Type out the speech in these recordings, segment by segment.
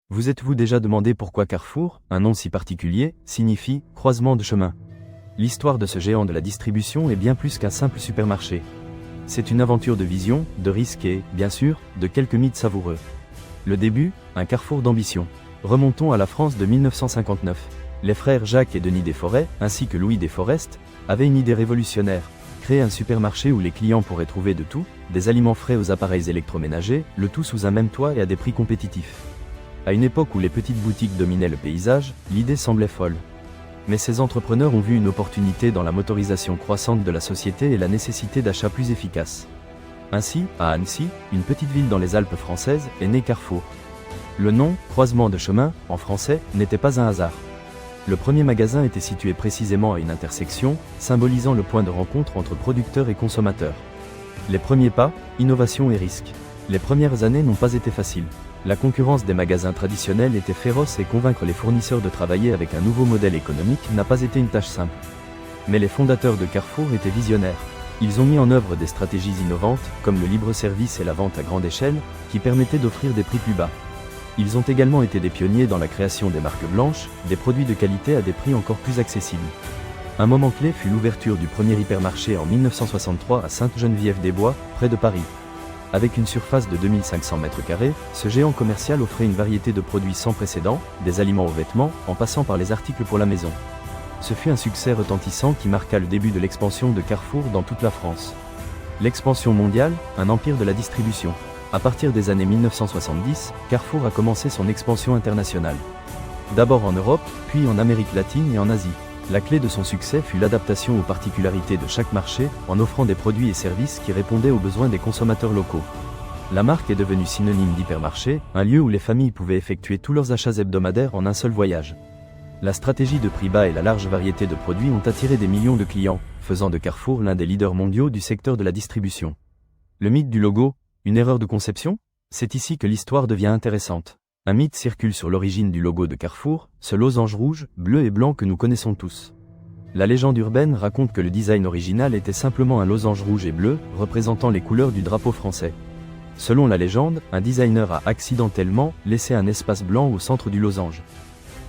Vous êtes-vous déjà demandé pourquoi Carrefour, un nom si particulier, signifie « croisement de chemin ». L'histoire de ce géant de la distribution est bien plus qu'un simple supermarché. C'est une aventure de vision, de risque et, bien sûr, de quelques mythes savoureux. Le début, un carrefour d'ambition. Remontons à la France de 1959. Les frères Jacques et Denis Desforest, ainsi que Louis Desforest, avaient une idée révolutionnaire. Créer un supermarché où les clients pourraient trouver de tout, des aliments frais aux appareils électroménagers, le tout sous un même toit et à des prix compétitifs. À une époque où les petites boutiques dominaient le paysage, l'idée semblait folle. Mais ces entrepreneurs ont vu une opportunité dans la motorisation croissante de la société et la nécessité d'achats plus efficaces. Ainsi, à Annecy, une petite ville dans les Alpes françaises, est né Carrefour. Le nom, croisement de chemin, en français, n'était pas un hasard. Le premier magasin était situé précisément à une intersection, symbolisant le point de rencontre entre producteurs et consommateurs. Les premiers pas, innovation et risque. Les premières années n'ont pas été faciles. La concurrence des magasins traditionnels était féroce et convaincre les fournisseurs de travailler avec un nouveau modèle économique n'a pas été une tâche simple. Mais les fondateurs de Carrefour étaient visionnaires. Ils ont mis en œuvre des stratégies innovantes, comme le libre-service et la vente à grande échelle, qui permettaient d'offrir des prix plus bas. Ils ont également été des pionniers dans la création des marques blanches, des produits de qualité à des prix encore plus accessibles. Un moment clé fut l'ouverture du premier hypermarché en 1963 à Sainte-Geneviève-des-Bois, près de Paris. Avec une surface de 2500 m², ce géant commercial offrait une variété de produits sans précédent, des aliments aux vêtements, en passant par les articles pour la maison. Ce fut un succès retentissant qui marqua le début de l'expansion de Carrefour dans toute la France. L'expansion mondiale, un empire de la distribution. À partir des années 1970, Carrefour a commencé son expansion internationale. D'abord en Europe, puis en Amérique latine et en Asie. La clé de son succès fut l'adaptation aux particularités de chaque marché, en offrant des produits et services qui répondaient aux besoins des consommateurs locaux. La marque est devenue synonyme d'hypermarché, un lieu où les familles pouvaient effectuer tous leurs achats hebdomadaires en un seul voyage. La stratégie de prix bas et la large variété de produits ont attiré des millions de clients, faisant de Carrefour l'un des leaders mondiaux du secteur de la distribution. Le mythe du logo, une erreur de conception? C'est ici que l'histoire devient intéressante. Un mythe circule sur l'origine du logo de Carrefour, ce losange rouge, bleu et blanc que nous connaissons tous. La légende urbaine raconte que le design original était simplement un losange rouge et bleu, représentant les couleurs du drapeau français. Selon la légende, un designer a accidentellement laissé un espace blanc au centre du losange.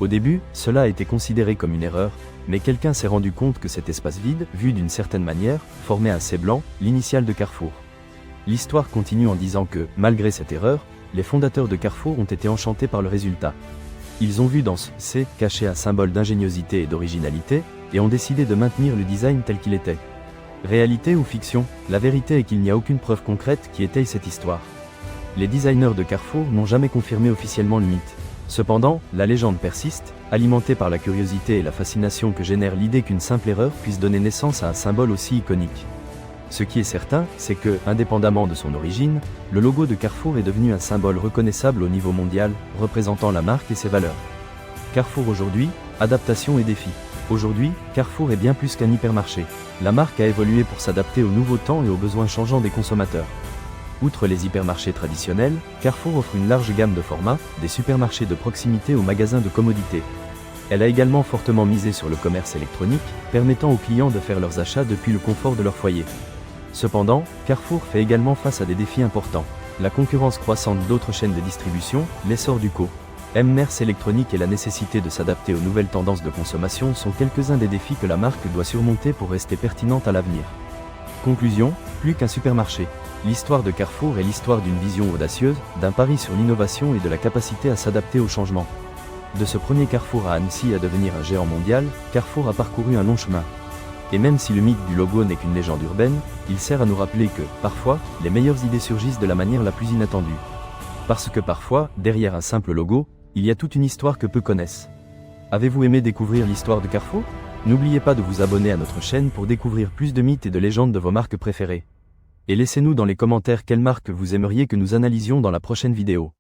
Au début, cela a été considéré comme une erreur, mais quelqu'un s'est rendu compte que cet espace vide, vu d'une certaine manière, formait un C blanc, l'initiale de Carrefour. L'histoire continue en disant que, malgré cette erreur, les fondateurs de Carrefour ont été enchantés par le résultat. Ils ont vu dans ce C caché un symbole d'ingéniosité et d'originalité, et ont décidé de maintenir le design tel qu'il était. Réalité ou fiction, la vérité est qu'il n'y a aucune preuve concrète qui étaye cette histoire. Les designers de Carrefour n'ont jamais confirmé officiellement le mythe. Cependant, la légende persiste, alimentée par la curiosité et la fascination que génère l'idée qu'une simple erreur puisse donner naissance à un symbole aussi iconique. Ce qui est certain, c'est que, indépendamment de son origine, le logo de Carrefour est devenu un symbole reconnaissable au niveau mondial, représentant la marque et ses valeurs. Carrefour aujourd'hui, adaptation et défi. Aujourd'hui, Carrefour est bien plus qu'un hypermarché. La marque a évolué pour s'adapter aux nouveaux temps et aux besoins changeants des consommateurs. Outre les hypermarchés traditionnels, Carrefour offre une large gamme de formats, des supermarchés de proximité aux magasins de commodité. Elle a également fortement misé sur le commerce électronique, permettant aux clients de faire leurs achats depuis le confort de leur foyer. Cependant, Carrefour fait également face à des défis importants. La concurrence croissante d'autres chaînes de distribution, l'essor du commerce électronique et la nécessité de s'adapter aux nouvelles tendances de consommation sont quelques-uns des défis que la marque doit surmonter pour rester pertinente à l'avenir. Conclusion, plus qu'un supermarché. L'histoire de Carrefour est l'histoire d'une vision audacieuse, d'un pari sur l'innovation et de la capacité à s'adapter aux changements. De ce premier Carrefour à Annecy à devenir un géant mondial, Carrefour a parcouru un long chemin. Et même si le mythe du logo n'est qu'une légende urbaine, il sert à nous rappeler que, parfois, les meilleures idées surgissent de la manière la plus inattendue. Parce que parfois, derrière un simple logo, il y a toute une histoire que peu connaissent. Avez-vous aimé découvrir l'histoire de Carrefour? N'oubliez pas de vous abonner à notre chaîne pour découvrir plus de mythes et de légendes de vos marques préférées. Et laissez-nous dans les commentaires quelle marque vous aimeriez que nous analysions dans la prochaine vidéo.